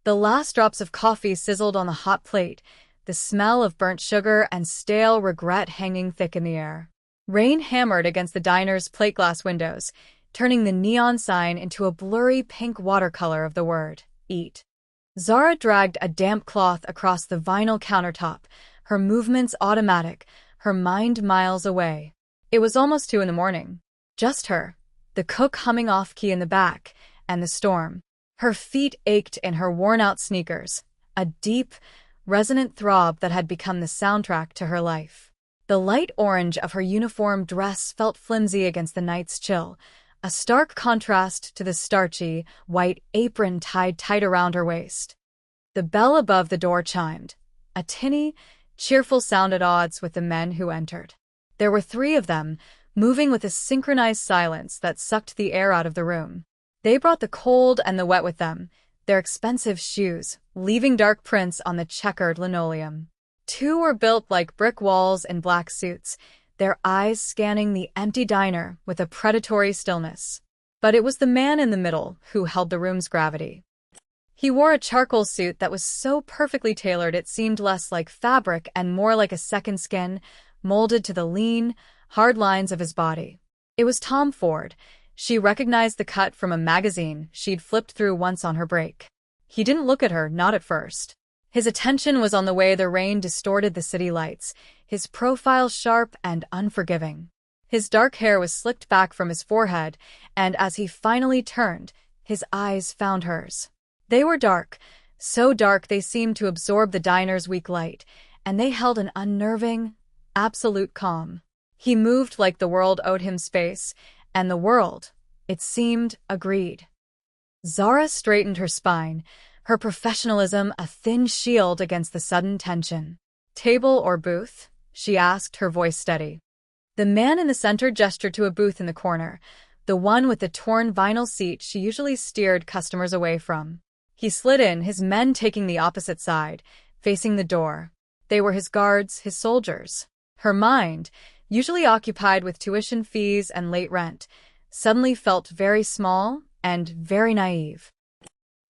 The last drops of coffee sizzled on the hot plate, the smell of burnt sugar and stale regret hanging thick in the air. Rain hammered against the diner's plate glass windows, turning the neon sign into a blurry pink watercolor of the word, eat. Zara dragged a damp cloth across the vinyl countertop, her movements automatic, her mind miles away. It was almost 2 a.m. Just her, the cook humming off-key in the back, and the storm. Her feet ached in her worn-out sneakers, a deep, resonant throb that had become the soundtrack to her life. The light orange of her uniform dress felt flimsy against the night's chill, a stark contrast to the starchy, white apron tied tight around her waist. The bell above the door chimed, a tinny, cheerful sound at odds with the men who entered. There were 3 of them, moving with a synchronized silence that sucked the air out of the room. They brought the cold and the wet with them, their expensive shoes, leaving dark prints on the checkered linoleum. 2 were built like brick walls in black suits, their eyes scanning the empty diner with a predatory stillness. But it was the man in the middle who held the room's gravity. He wore a charcoal suit that was so perfectly tailored it seemed less like fabric and more like a second skin, molded to the lean, hard lines of his body. It was Tom Ford. She recognized the cut from a magazine she'd flipped through once on her break. He didn't look at her, not at first. His attention was on the way the rain distorted the city lights, his profile sharp and unforgiving. His dark hair was slicked back from his forehead, and as he finally turned, his eyes found hers. They were dark, so dark they seemed to absorb the diner's weak light, and they held an unnerving, absolute calm. He moved like the world owed him space, and the world, it seemed, agreed. Zara straightened her spine, her professionalism a thin shield against the sudden tension. "Table or booth?" she asked, her voice steady. The man in the center gestured to a booth in the corner, the one with the torn vinyl seat she usually steered customers away from. He slid in, his men taking the opposite side, facing the door. They were his guards, his soldiers. Her mind, usually occupied with tuition fees and late rent, suddenly felt very small and very naive.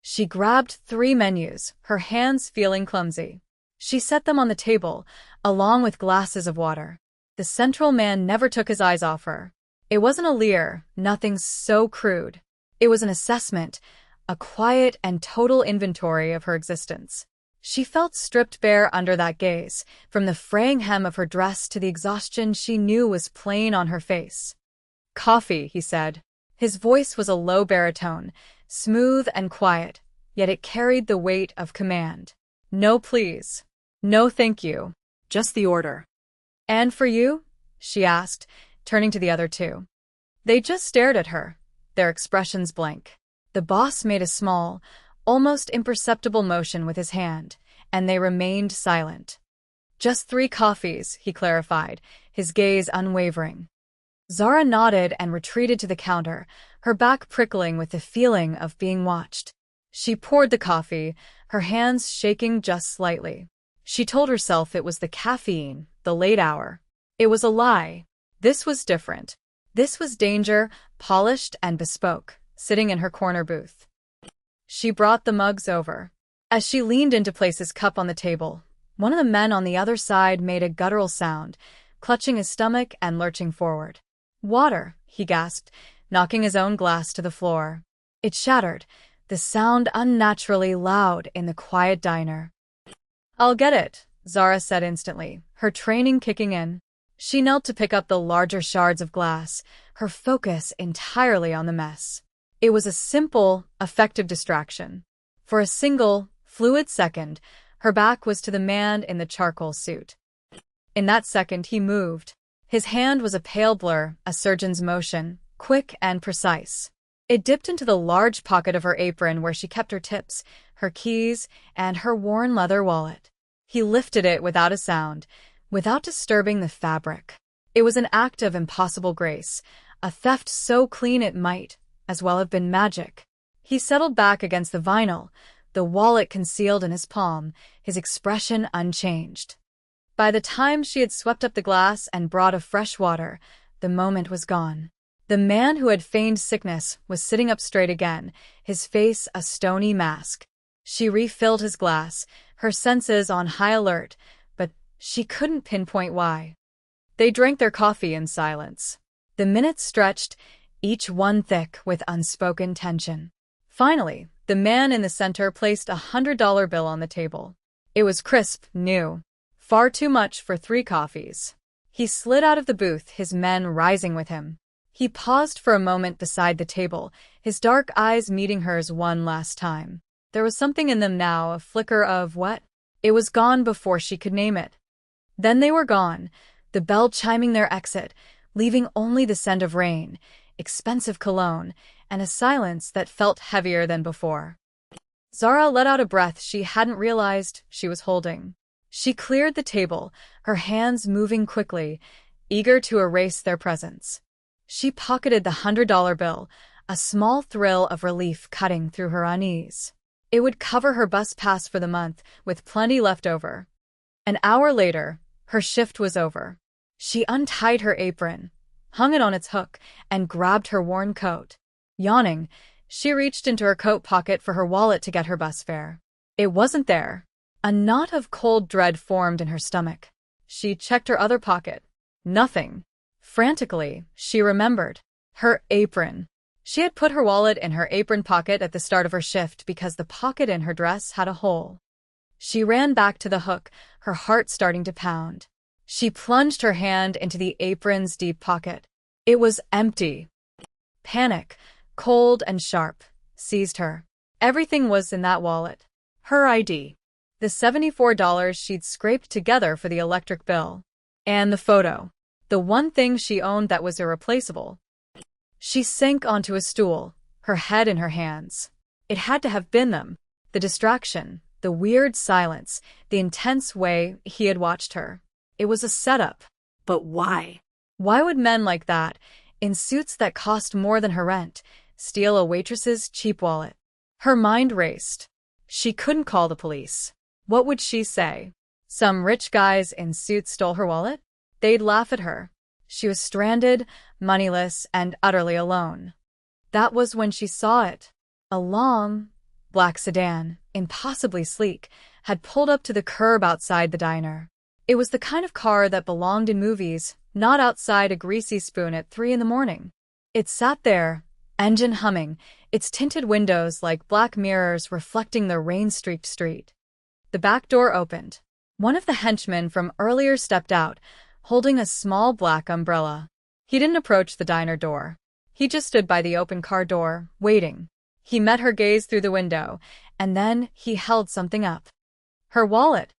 She grabbed 3 menus, her hands feeling clumsy. She set them on the table, along with glasses of water. The central man never took his eyes off her. It wasn't a leer, nothing so crude. It was an assessment, a quiet and total inventory of her existence. She felt stripped bare under that gaze, from the fraying hem of her dress to the exhaustion she knew was plain on her face. "Coffee," he said. His voice was a low baritone, smooth and quiet, yet it carried the weight of command. "No, please. No, thank you. Just the order." "And for you?" she asked, turning to the other 2. They just stared at her, their expressions blank. The boss made a small, almost imperceptible motion with his hand, and they remained silent. "Just 3 coffees," he clarified, his gaze unwavering. Zara nodded and retreated to the counter, her back prickling with the feeling of being watched. She poured the coffee, her hands shaking just slightly. She told herself it was the caffeine, the late hour. It was a lie. This was different. This was danger, polished and bespoke, sitting in her corner booth. She brought the mugs over. As she leaned in to place his cup on the table, one of the men on the other side made a guttural sound, clutching his stomach and lurching forward. "Water," he gasped, knocking his own glass to the floor. It shattered, the sound unnaturally loud in the quiet diner. "I'll get it," Zara said instantly, her training kicking in. She knelt to pick up the larger shards of glass, her focus entirely on the mess. It was a simple, effective distraction. For a single, fluid second, her back was to the man in the charcoal suit. In that second, he moved. His hand was a pale blur, a surgeon's motion, quick and precise. It dipped into the large pocket of her apron where she kept her tips, her keys, and her worn leather wallet. He lifted it without a sound, without disturbing the fabric. It was an act of impossible grace, a theft so clean it might as well have been magic. He settled back against the vinyl, the wallet concealed in his palm, his expression unchanged. By the time she had swept up the glass and brought a fresh water, the moment was gone. The man who had feigned sickness was sitting up straight again, his face a stony mask. She refilled his glass, her senses on high alert, but she couldn't pinpoint why. They drank their coffee in silence. The minutes stretched, each one thick with unspoken tension. Finally, the man in the center placed $100 bill on the table. It was crisp, new. Far too much for 3 coffees. He slid out of the booth, his men rising with him. He paused for a moment beside the table, his dark eyes meeting hers one last time. There was something in them now, a flicker of what? It was gone before she could name it. Then they were gone, the bell chiming their exit, leaving only the scent of rain, expensive cologne, and a silence that felt heavier than before. Zara let out a breath she hadn't realized she was holding. She cleared the table, her hands moving quickly, eager to erase their presence. She pocketed the $100 bill, a small thrill of relief cutting through her unease. It would cover her bus pass for the month, with plenty left over. An hour later, her shift was over. She untied her apron, hung it on its hook, and grabbed her worn coat. Yawning, she reached into her coat pocket for her wallet to get her bus fare. It wasn't there. A knot of cold dread formed in her stomach. She checked her other pocket. Nothing. Frantically, she remembered. Her apron. She had put her wallet in her apron pocket at the start of her shift because the pocket in her dress had a hole. She ran back to the hook, her heart starting to pound. She plunged her hand into the apron's deep pocket. It was empty. Panic, cold and sharp, seized her. Everything was in that wallet. Her ID. The $74 she'd scraped together for the electric bill. And the photo. The one thing she owned that was irreplaceable. She sank onto a stool, her head in her hands. It had to have been them. The distraction, the weird silence, the intense way he had watched her. It was a setup. But why? Why would men like that, in suits that cost more than her rent, steal a waitress's cheap wallet? Her mind raced. She couldn't call the police. What would she say? Some rich guys in suits stole her wallet? They'd laugh at her. She was stranded, moneyless, and utterly alone. That was when she saw it. A long, black sedan, impossibly sleek, had pulled up to the curb outside the diner. It was the kind of car that belonged in movies, not outside a greasy spoon at 3 a.m. It sat there, engine humming, its tinted windows like black mirrors reflecting the rain-streaked street. The back door opened. One of the henchmen from earlier stepped out, holding a small black umbrella. He didn't approach the diner door. He just stood by the open car door, waiting. He met her gaze through the window, and then he held something up. Her wallet.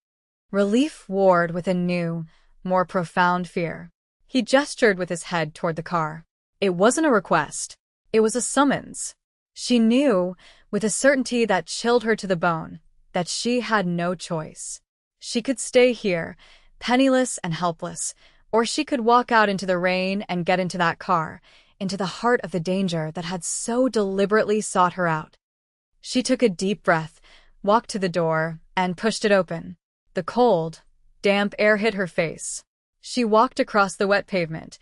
Relief warred with a new, more profound fear. He gestured with his head toward the car. It wasn't a request. It was a summons. She knew, with a certainty that chilled her to the bone, that she had no choice. She could stay here, penniless and helpless, or she could walk out into the rain and get into that car, into the heart of the danger that had so deliberately sought her out. She took a deep breath, walked to the door, and pushed it open. The cold, damp air hit her face. She walked across the wet pavement,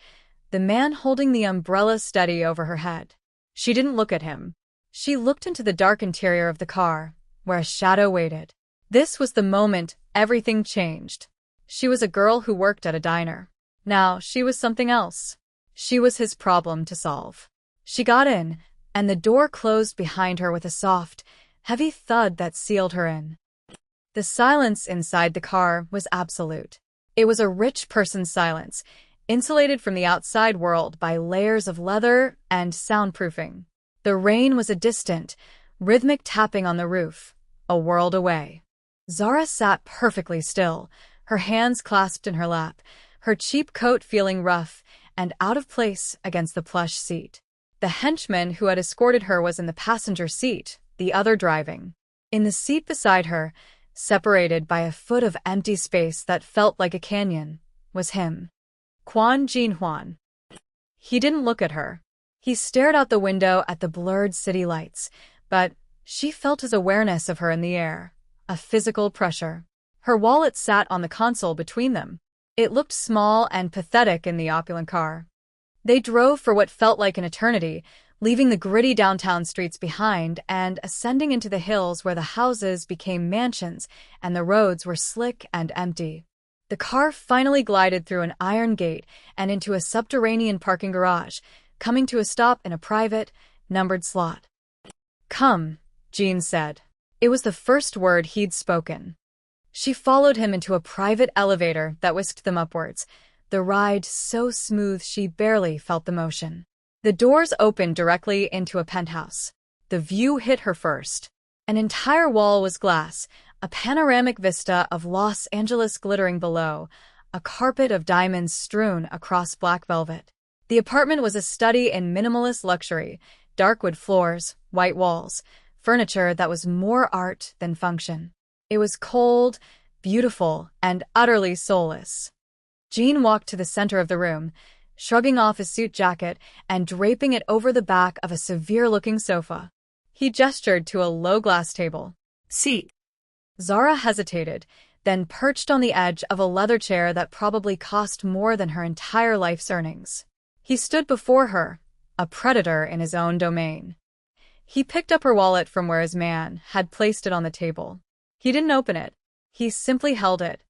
the man holding the umbrella steady over her head. She didn't look at him. She looked into the dark interior of the car, where a shadow waited. This was the moment everything changed. She was a girl who worked at a diner. Now she was something else. She was his problem to solve. She got in, and the door closed behind her with a soft, heavy thud that sealed her in. The silence inside the car was absolute. It was a rich person's silence, insulated from the outside world by layers of leather and soundproofing. The rain was a distant, rhythmic tapping on the roof, a world away. Zara sat perfectly still, her hands clasped in her lap, her cheap coat feeling rough and out of place against the plush seat. The henchman who had escorted her was in the passenger seat, the other driving. In the seat beside her, separated by a foot of empty space that felt like a canyon, was him. Kwon Jin-hwan. He didn't look at her. He stared out the window at the blurred city lights, but she felt his awareness of her in the air, a physical pressure. Her wallet sat on the console between them. It looked small and pathetic in the opulent car. They drove for what felt like an eternity, leaving the gritty downtown streets behind and ascending into the hills where the houses became mansions and the roads were slick and empty. The car finally glided through an iron gate and into a subterranean parking garage, coming to a stop in a private, numbered slot. "Come," Jean said. It was the first word he'd spoken. She followed him into a private elevator that whisked them upwards, the ride so smooth she barely felt the motion. The doors opened directly into a penthouse. The view hit her first. An entire wall was glass, a panoramic vista of Los Angeles glittering below, a carpet of diamonds strewn across black velvet. The apartment was a study in minimalist luxury, dark wood floors, white walls, furniture that was more art than function. It was cold, beautiful, and utterly soulless. Jean walked to the center of the room, shrugging off his suit jacket and draping it over the back of a severe-looking sofa. He gestured to a low glass table. "Seat." Zara hesitated, then perched on the edge of a leather chair that probably cost more than her entire life's earnings. He stood before her, a predator in his own domain. He picked up her wallet from where his man had placed it on the table. He didn't open it. He simply held it.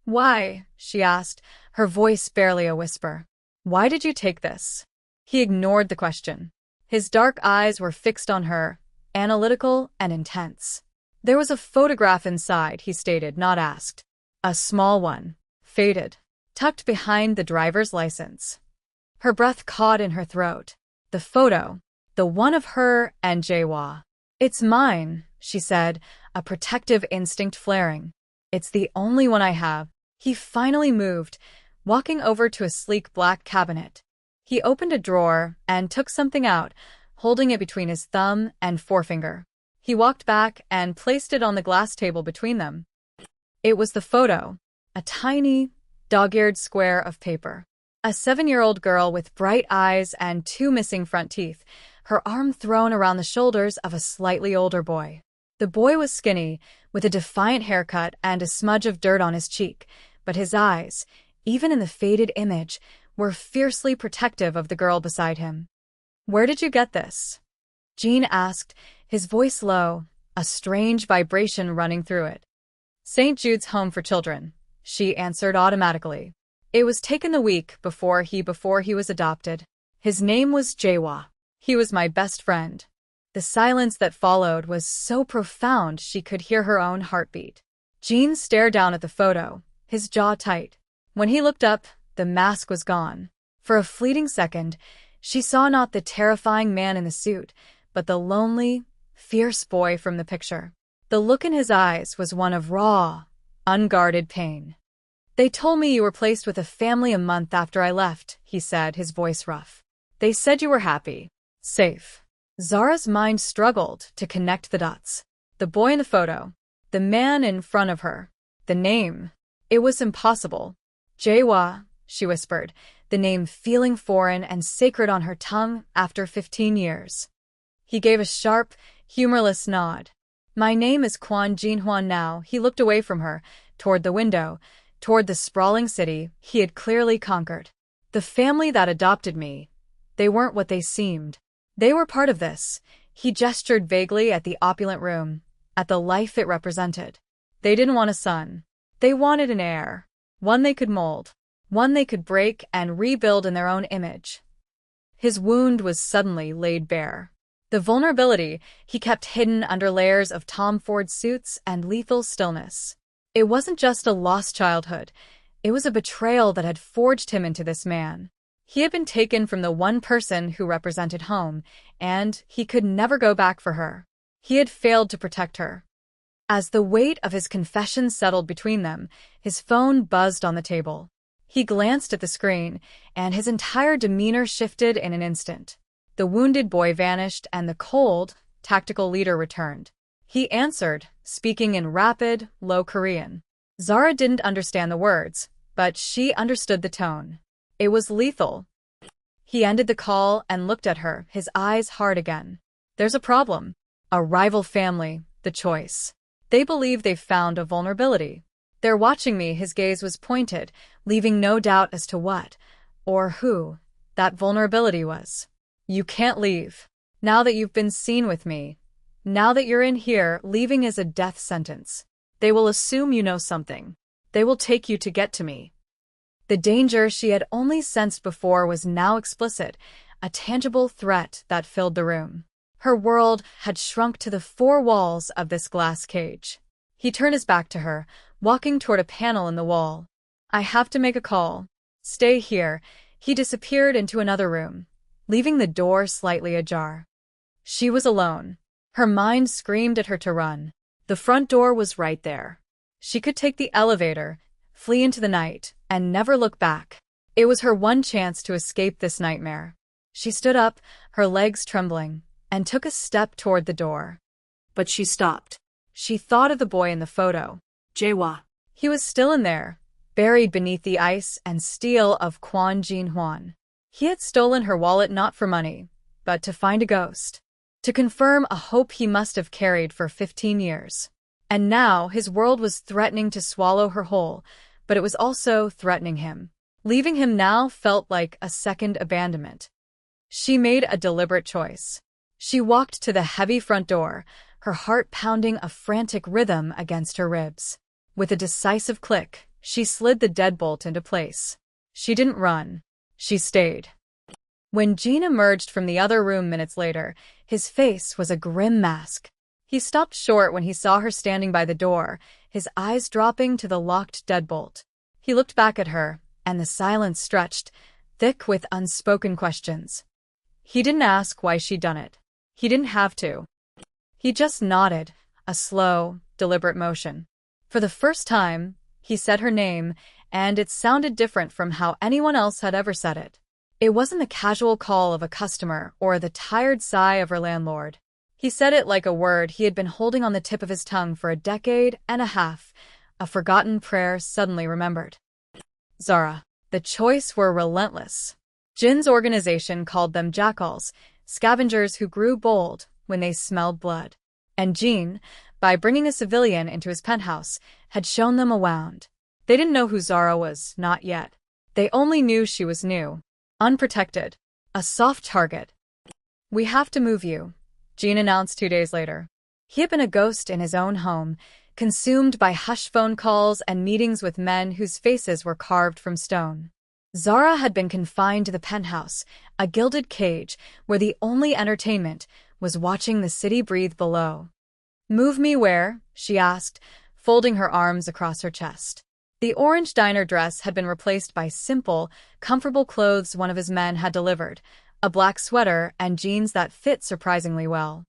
"Why?" she asked, her voice barely a whisper. "Why did you take this?" He ignored the question. His dark eyes were fixed on her, analytical and intense. "There was a photograph inside," he stated, not asked. "A small one, faded, tucked behind the driver's license." Her breath caught in her throat. The photo, the one of her and Jae-wha. "It's mine," she said, a protective instinct flaring. "It's the only one I have." He finally moved, walking over to a sleek black cabinet. He opened a drawer and took something out, holding it between his thumb and forefinger. He walked back and placed it on the glass table between them. It was the photo, a tiny, dog-eared square of paper. A 7-year-old girl with bright eyes and 2 missing front teeth, her arm thrown around the shoulders of a slightly older boy. The boy was skinny, with a defiant haircut and a smudge of dirt on his cheek, but his eyes, even in the faded image, were fiercely protective of the girl beside him. "Where did you get this?" Jean asked, his voice low, a strange vibration running through it. "St. Jude's Home for Children," she answered automatically. "It was taken the week before he was adopted. His name was Jae-wha. He was my best friend." The silence that followed was so profound she could hear her own heartbeat. Jean stared down at the photo, his jaw tight. When he looked up, the mask was gone. For a fleeting second, she saw not the terrifying man in the suit, but the lonely, fierce boy from the picture. The look in his eyes was one of raw, unguarded pain. "They told me you were placed with a family a month after I left," he said, his voice rough. "They said you were happy, safe." Zara's mind struggled to connect the dots. The boy in the photo, the man in front of her, the name. It was impossible. "Jae-wha," she whispered, the name feeling foreign and sacred on her tongue after 15 years. He gave a sharp, humorless nod. "My name is Kwon Jin-hwan now." He looked away from her, toward the window, toward the sprawling city he had clearly conquered. "The family that adopted me, they weren't what they seemed. They were part of this." He gestured vaguely at the opulent room, at the life it represented. "They didn't want a son. They wanted an heir. One they could mold. One they could break and rebuild in their own image." His wound was suddenly laid bare. The vulnerability he kept hidden under layers of Tom Ford suits and lethal stillness. It wasn't just a lost childhood. It was a betrayal that had forged him into this man. He had been taken from the one person who represented home, and he could never go back for her. He had failed to protect her. As the weight of his confession settled between them, his phone buzzed on the table. He glanced at the screen, and his entire demeanor shifted in an instant. The wounded boy vanished, and the cold, tactical leader returned. He answered, speaking in rapid, low Korean. Zara didn't understand the words, but she understood the tone. It was lethal. He ended the call and looked at her, his eyes hard again. "There's a problem. A rival family, the choice. They believe they've found a vulnerability. They're watching me." His gaze was pointed, leaving no doubt as to what, or who, that vulnerability was. You can't leave. Now that you've been seen with me. Now that you're in here, leaving is a death sentence. They will assume you know something. They will take you to get to me. The danger she had only sensed before was now explicit, a tangible threat that filled the room. Her world had shrunk to the four walls of this glass cage. He turned his back to her, walking toward a panel in the wall. I have to make a call. Stay here. He disappeared into another room, leaving the door slightly ajar. She was alone. Her mind screamed at her to run. The front door was right there. She could take the elevator, flee into the night, and never look back. It was her one chance to escape this nightmare. She stood up, her legs trembling, and took a step toward the door. But she stopped. She thought of the boy in the photo. Jaehwa. He was still in there, buried beneath the ice and steel of Kwon Jin-hwan. He had stolen her wallet not for money, but to find a ghost. To confirm a hope he must have carried for 15 years. And now his world was threatening to swallow her whole, but it was also threatening him. Leaving him now felt like a second abandonment. She made a deliberate choice. She walked to the heavy front door, her heart pounding a frantic rhythm against her ribs. With a decisive click, she slid the deadbolt into place. She didn't run. She stayed. When Jean emerged from the other room minutes later, his face was a grim mask. He stopped short when he saw her standing by the door, his eyes dropping to the locked deadbolt. He looked back at her, and the silence stretched, thick with unspoken questions. He didn't ask why she'd done it. He didn't have to. He just nodded, a slow, deliberate motion. For the first time, he said her name, and it sounded different from how anyone else had ever said it. It wasn't the casual call of a customer or the tired sigh of her landlord. He said it like a word he had been holding on the tip of his tongue for a decade and a half, a forgotten prayer suddenly remembered. Zara. The choice were relentless. Jin's organization called them jackals, scavengers who grew bold when they smelled blood. And Jean, by bringing a civilian into his penthouse, had shown them a wound. They didn't know who Zara was, not yet. They only knew she was new, unprotected, a soft target. We have to move you, Jean announced 2 days later. He had been a ghost in his own home, consumed by hushed phone calls and meetings with men whose faces were carved from stone. Zara had been confined to the penthouse, a gilded cage where the only entertainment was watching the city breathe below. Move me where? She asked, folding her arms across her chest. The orange diner dress had been replaced by simple, comfortable clothes one of his men had delivered, a black sweater and jeans that fit surprisingly well.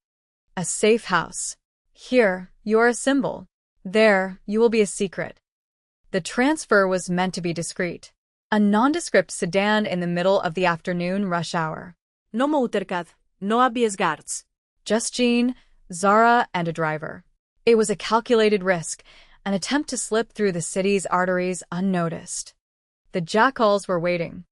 A safe house. Here, you're a symbol. There, you will be a secret. The transfer was meant to be discreet. A nondescript sedan in the middle of the afternoon rush hour. No motorcad, no arriesgarse. Just Jean, Zara, and a driver. It was a calculated risk, an attempt to slip through the city's arteries unnoticed. The jackals were waiting.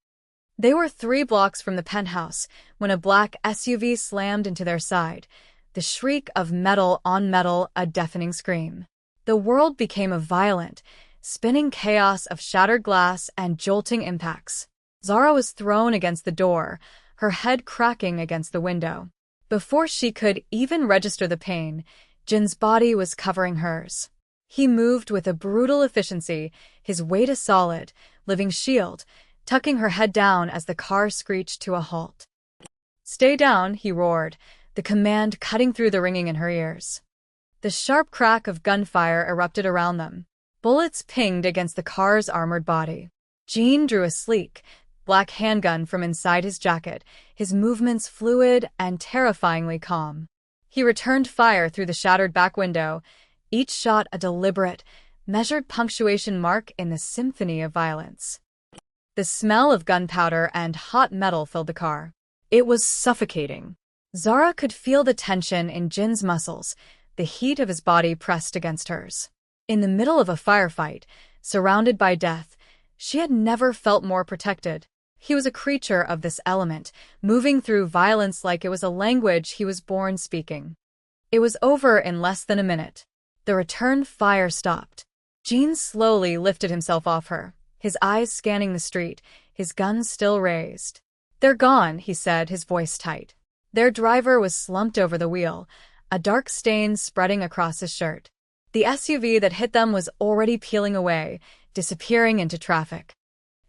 They were 3 blocks from the penthouse when a black SUV slammed into their side, the shriek of metal on metal, a deafening scream. The world became a violent, spinning chaos of shattered glass and jolting impacts. Zara was thrown against the door, her head cracking against the window. Before she could even register the pain, Jin's body was covering hers. He moved with a brutal efficiency, his weight a solid, living shield, tucking her head down as the car screeched to a halt. Stay down, he roared, the command cutting through the ringing in her ears. The sharp crack of gunfire erupted around them. Bullets pinged against the car's armored body. Jean drew a sleek, black handgun from inside his jacket, his movements fluid and terrifyingly calm. He returned fire through the shattered back window, each shot a deliberate, measured punctuation mark in the symphony of violence. The smell of gunpowder and hot metal filled the car. It was suffocating. Zara could feel the tension in Jin's muscles, the heat of his body pressed against hers. In the middle of a firefight, surrounded by death, she had never felt more protected. He was a creature of this element, moving through violence like it was a language he was born speaking. It was over in less than a minute. The return fire stopped. Jean slowly lifted himself off her, his eyes scanning the street, his gun still raised. They're gone, he said, his voice tight. Their driver was slumped over the wheel, a dark stain spreading across his shirt. The SUV that hit them was already peeling away, disappearing into traffic.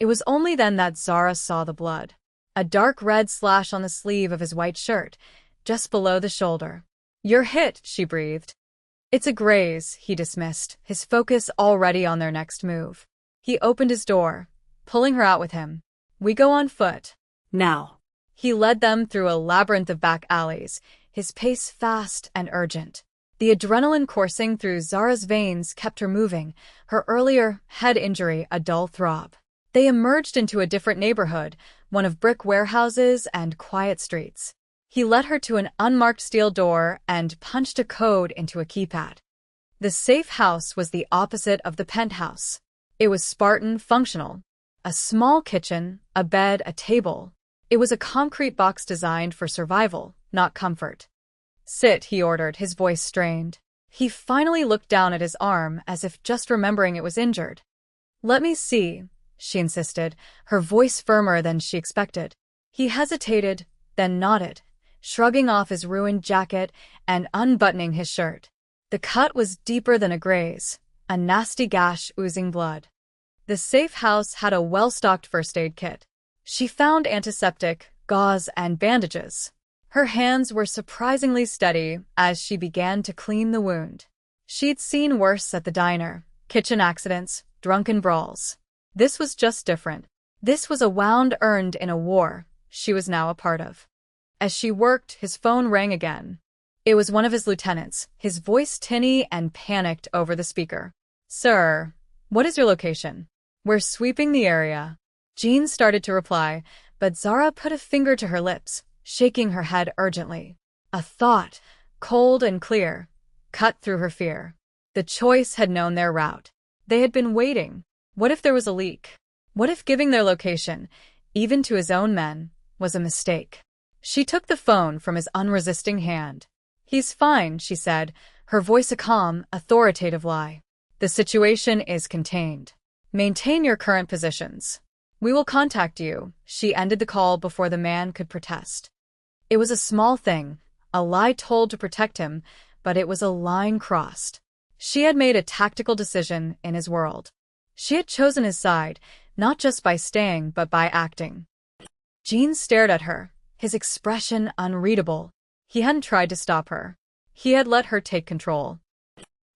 It was only then that Zara saw the blood. A dark red slash on the sleeve of his white shirt, just below the shoulder. "You're hit," she breathed. "It's a graze," he dismissed, his focus already on their next move. He opened his door, pulling her out with him. "We go on foot." Now. He led them through a labyrinth of back alleys, his pace fast and urgent. The adrenaline coursing through Zara's veins kept her moving, her earlier head injury a dull throb. They emerged into a different neighborhood, one of brick warehouses and quiet streets. He led her to an unmarked steel door and punched a code into a keypad. The safe house was the opposite of the penthouse. It was Spartan functional. A small kitchen, a bed, a table. It was a concrete box designed for survival, not comfort. "Sit," he ordered, his voice strained. He finally looked down at his arm as if just remembering it was injured. "Let me see," she insisted, her voice firmer than she expected. He hesitated, then nodded, shrugging off his ruined jacket and unbuttoning his shirt. The cut was deeper than a graze, a nasty gash oozing blood. The safe house had a well-stocked first aid kit. She found antiseptic, gauze, and bandages. Her hands were surprisingly steady as she began to clean the wound. She'd seen worse at the diner, kitchen accidents, drunken brawls. This was just different. This was a wound earned in a war she was now a part of. As she worked, his phone rang again. It was one of his lieutenants, his voice tinny and panicked over the speaker. "Sir, what is your location?" "We're sweeping the area." Jean started to reply, but Zara put a finger to her lips, shaking her head urgently. A thought, cold and clear, cut through her fear. The choice had known their route. They had been waiting. What if there was a leak? What if giving their location, even to his own men, was a mistake? She took the phone from his unresisting hand. "He's fine," she said, her voice a calm, authoritative lie. "The situation is contained. Maintain your current positions. We will contact you." She ended the call before the man could protest. It was a small thing, a lie told to protect him, but it was a line crossed. She had made a tactical decision in his world. She had chosen his side, not just by staying, but by acting. Jean stared at her, his expression unreadable. He hadn't tried to stop her. He had let her take control.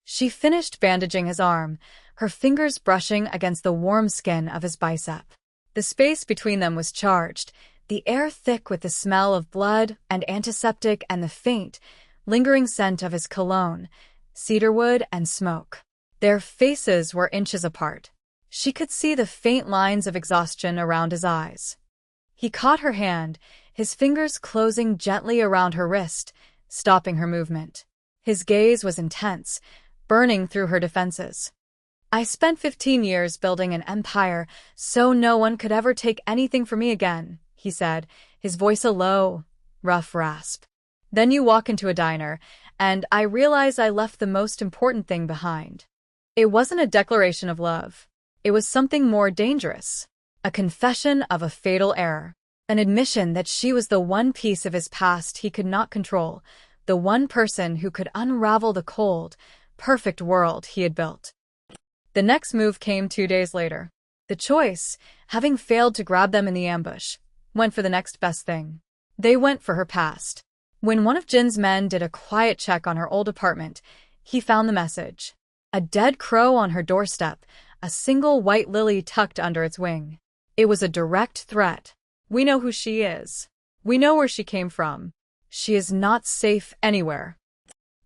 She finished bandaging his arm, her fingers brushing against the warm skin of his bicep. The space between them was charged, the air thick with the smell of blood and antiseptic and the faint, lingering scent of his cologne, cedarwood and smoke. Their faces were inches apart. She could see the faint lines of exhaustion around his eyes. He caught her hand, his fingers closing gently around her wrist, stopping her movement. His gaze was intense, burning through her defenses. "I spent 15 years building an empire so no one could ever take anything from me again," he said, his voice a low, rough rasp. "Then you walk into a diner, and I realize I left the most important thing behind." It wasn't a declaration of love. It was something more dangerous. A confession of a fatal error. An admission that she was the one piece of his past he could not control, the one person who could unravel the cold, perfect world he had built. The next move came 2 days later. The choice, having failed to grab them in the ambush, went for the next best thing. They went for her past. When one of Jin's men did a quiet check on her old apartment, he found the message. A dead crow on her doorstep, a single white lily tucked under its wing. It was a direct threat. "We know who she is. We know where she came from. She is not safe anywhere."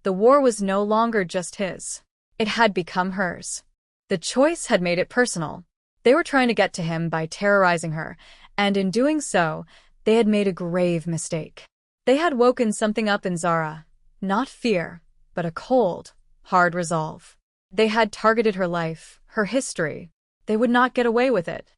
The war was no longer just his. It had become hers. The choice had made it personal. They were trying to get to him by terrorizing her, and in doing so, they had made a grave mistake. They had woken something up in Zara. Not fear, but a cold, hard resolve. They had targeted her life, her history. They would not get away with it.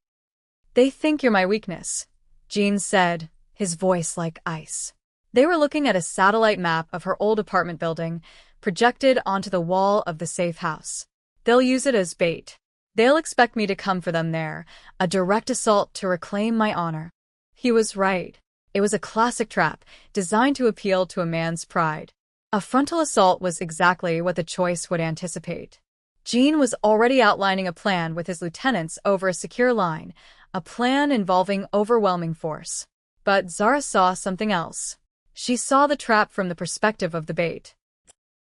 "They think you're my weakness," Jean said, his voice like ice. They were looking at a satellite map of her old apartment building, projected onto the wall of the safe house. "They'll use it as bait. They'll expect me to come for them there, a direct assault to reclaim my honor." He was right. It was a classic trap, designed to appeal to a man's pride. A frontal assault was exactly what the choice would anticipate. Jean was already outlining a plan with his lieutenants over a secure line, a plan involving overwhelming force. But Zara saw something else. She saw the trap from the perspective of the bait.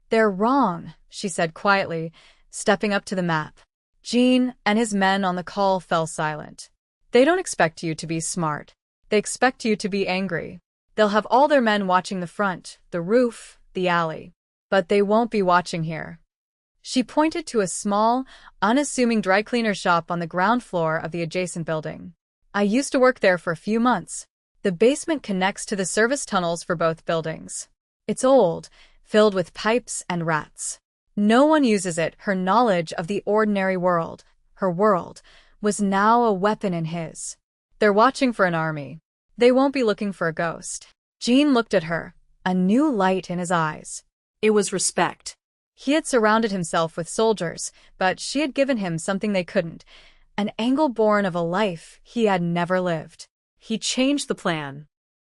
"They're wrong," she said quietly, stepping up to the map. Jean and his men on the call fell silent. "They don't expect you to be smart. They expect you to be angry. They'll have all their men watching the front, the roof, the alley. But they won't be watching here." She pointed to a small, unassuming dry cleaner shop on the ground floor of the adjacent building. "I used to work there for a few months. The basement connects to the service tunnels for both buildings. It's old, filled with pipes and rats. No one uses it." Her knowledge of the ordinary world, her world, was now a weapon in his. "They're watching for an army. They won't be looking for a ghost." Jean looked at her, a new light in his eyes. It was respect. He had surrounded himself with soldiers, but she had given him something they couldn't, an angle born of a life he had never lived. He changed the plan.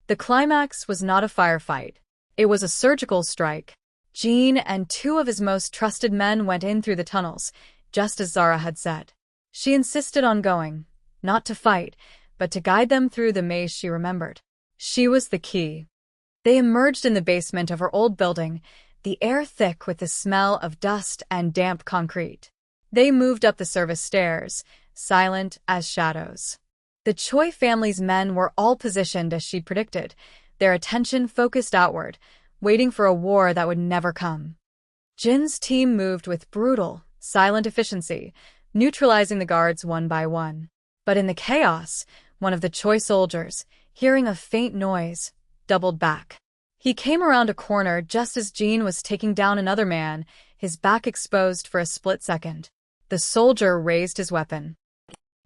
The climax was not a firefight. It was a surgical strike. Jean and two of his most trusted men went in through the tunnels, just as Zara had said. She insisted on going, not to fight, but to guide them through the maze she remembered. She was the key. They emerged in the basement of her old building, the air thick with the smell of dust and damp concrete. They moved up the service stairs, silent as shadows. The Choi family's men were all positioned as she'd predicted, their attention focused outward, waiting for a war that would never come. Jin's team moved with brutal, silent efficiency, neutralizing the guards one by one. But in the chaos, one of the Choi soldiers, hearing a faint noise, doubled back. He came around a corner just as Jean was taking down another man, his back exposed for a split second. The soldier raised his weapon.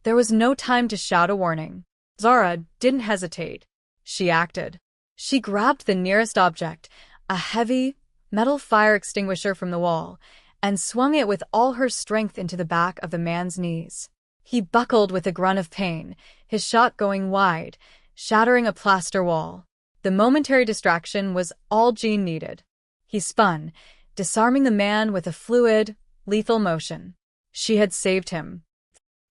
There was no time to shout a warning. Zara didn't hesitate. She acted. She grabbed the nearest object, a heavy, metal fire extinguisher from the wall, and swung it with all her strength into the back of the man's knees. He buckled with a grunt of pain, his shot going wide, shattering a plaster wall. The momentary distraction was all Jean needed. He spun, disarming the man with a fluid, lethal motion. She had saved him.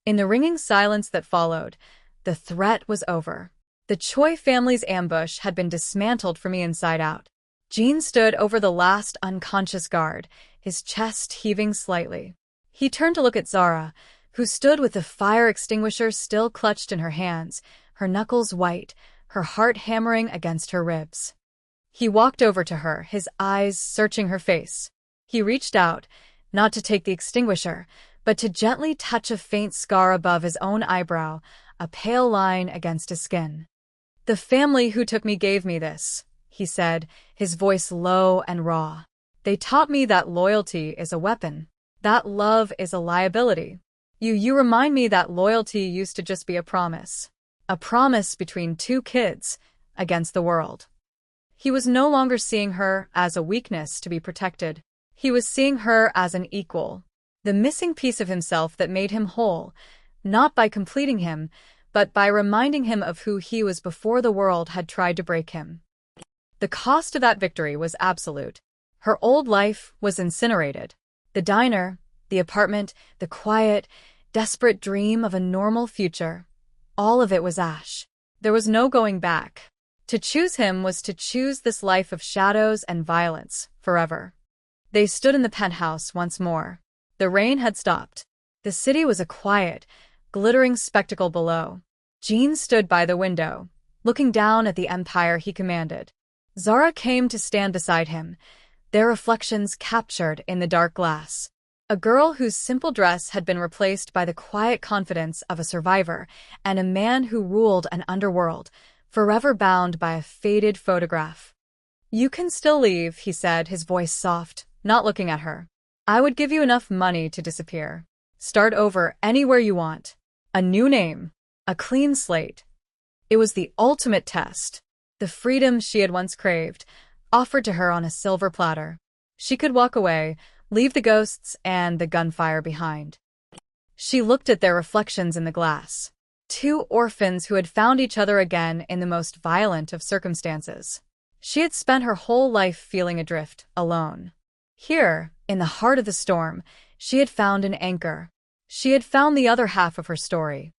In the ringing silence that followed, the threat was over. The Choi family's ambush had been dismantled from the inside out. Jean stood over the last unconscious guard, his chest heaving slightly. He turned to look at Zara, who stood with the fire extinguisher still clutched in her hands, her knuckles white, her heart hammering against her ribs. He walked over to her, his eyes searching her face. He reached out, not to take the extinguisher, but to gently touch a faint scar above his own eyebrow, a pale line against his skin. "The family who took me gave me this," he said, his voice low and raw. "They taught me that loyalty is a weapon, that love is a liability. You remind me that loyalty used to just be a promise between two kids, against the world." He was no longer seeing her as a weakness to be protected. He was seeing her as an equal, the missing piece of himself that made him whole, not by completing him, but by reminding him of who he was before the world had tried to break him. The cost of that victory was absolute. Her old life was incinerated. The diner, the apartment, the quiet, desperate dream of a normal future, all of it was ash. There was no going back. To choose him was to choose this life of shadows and violence, forever. They stood in the penthouse once more. The rain had stopped. The city was a quiet, glittering spectacle below. Jean stood by the window, looking down at the empire he commanded. Zara came to stand beside him, their reflections captured in the dark glass. A girl whose simple dress had been replaced by the quiet confidence of a survivor, and a man who ruled an underworld, forever bound by a faded photograph. "You can still leave," he said, his voice soft, not looking at her. "I would give you enough money to disappear. Start over anywhere you want. A new name. A clean slate." It was the ultimate test. The freedom she had once craved, offered to her on a silver platter. She could walk away, leave the ghosts and the gunfire behind. She looked at their reflections in the glass. Two orphans who had found each other again in the most violent of circumstances. She had spent her whole life feeling adrift, alone. Here, in the heart of the storm, she had found an anchor. She had found the other half of her story.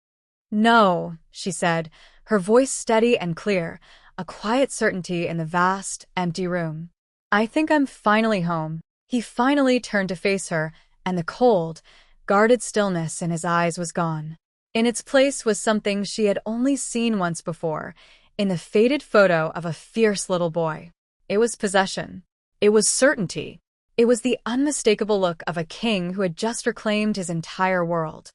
"No," she said, her voice steady and clear, a quiet certainty in the vast, empty room. "I think I'm finally home." He finally turned to face her, and the cold, guarded stillness in his eyes was gone. In its place was something she had only seen once before, in the faded photo of a fierce little boy. It was possession. It was certainty. It was the unmistakable look of a king who had just reclaimed his entire world.